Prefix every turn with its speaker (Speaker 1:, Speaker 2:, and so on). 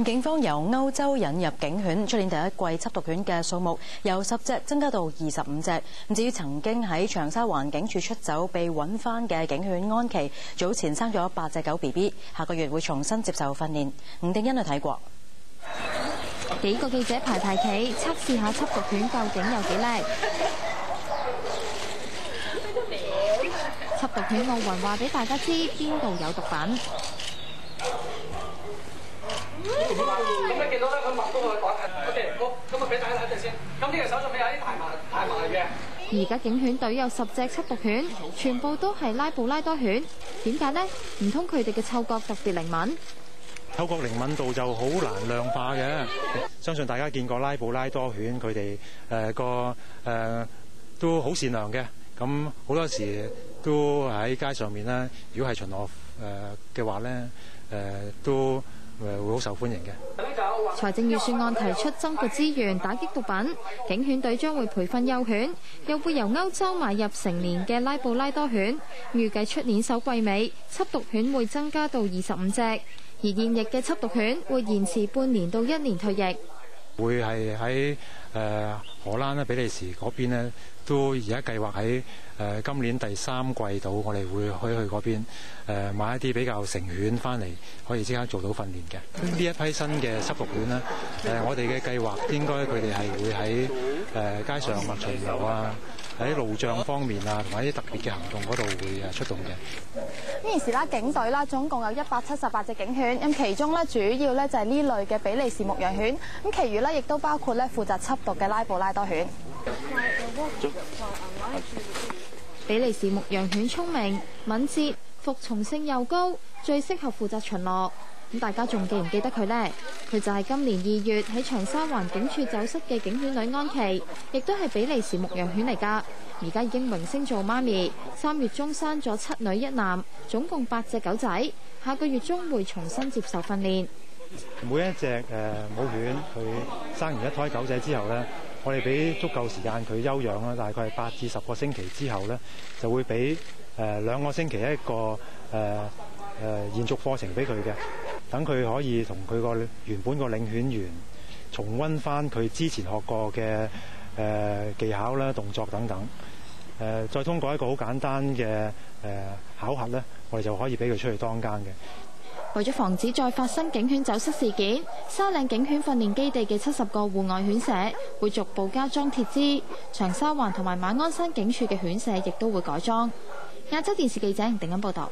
Speaker 1: 警方由歐洲引入警犬，出年第一季緝毒犬嘅數目由10隻增加到25隻。至於曾經喺長沙灣警署出走被揾翻嘅警犬安琪，早前生咗8隻狗 BB， 下個月會重新接受訓練。吳定欣去睇過。
Speaker 2: 幾個記者排企，測試下緝毒犬究竟有幾叻。緝毒犬奧雲話俾大家知邊度有毒品。
Speaker 3: 咁你見到咧，佢抹到佢講，OK，好，咁啊俾大家睇一陣先。咁呢個手上面有啲排埋嘅。
Speaker 2: 而家警犬隊有10隻緝毒犬，全部都係拉布拉多犬。點解呢？唔通佢哋嘅嗅覺特別靈敏？
Speaker 4: 嗅覺靈敏度就好難量化嘅。相信大家見過拉布拉多犬，佢哋都好善良嘅。咁好多時都喺街上面咧，如果係巡邏嘅話咧，都會好受歡迎嘅。
Speaker 2: 財政預算案提出增撥資源打擊毒品，警犬隊將會培訓幼犬，又會由歐洲買入成年嘅拉布拉多犬。預計出年首季尾，緝毒犬會增加到25隻，而現役嘅緝毒犬會延遲半年到1年退役。
Speaker 4: 會係喺荷蘭咧、比利時嗰邊呢，都而家計劃喺今年第3季度，我哋會去嗰邊買一啲比較成犬翻嚟，可以即刻做到訓練嘅。呢一批新嘅緝毒犬呢，我哋嘅計劃應該佢哋係會喺街上巡邏啊，喺路障方面啊，同埋一啲特別嘅行動嗰度會出動嘅。
Speaker 5: 呢件事啦，警隊啦總共有178隻警犬，咁其中咧主要咧就係呢類嘅比利時牧羊犬，咁其餘咧亦都包括咧負責緝毒嘅拉布拉多犬。
Speaker 2: 比利時牧羊犬聰明、敏捷、服從性又高，最適合負責巡邏。咁大家仲記唔記得佢呢？佢就係今年2月喺長沙灣警署走失嘅警犬女安琪，亦都係比利時牧羊犬嚟㗎。而家已經榮升做媽咪，3月中生咗7女1男，總共8隻狗仔。下個月中會重新接受訓練。
Speaker 4: 每一隻母犬佢生完一胎狗仔之後呢，我哋俾足夠時間佢休養啦，大概係8至10個星期之後呢，就會俾2個星期一個延續課程俾佢嘅，等佢可以同佢個原本個領犬員重溫翻佢之前學過嘅技巧啦、動作等等。再通過一個好簡單嘅考核呢，我哋就可以俾佢出去當更嘅。
Speaker 2: 為咗防止再發生警犬走失事件，沙嶺警犬訓練基地嘅70個戶外犬舍會逐步加裝鐵枝，長沙灣同埋馬鞍山警署嘅犬舍亦都會改裝。亞洲電視記者吳定欣報道。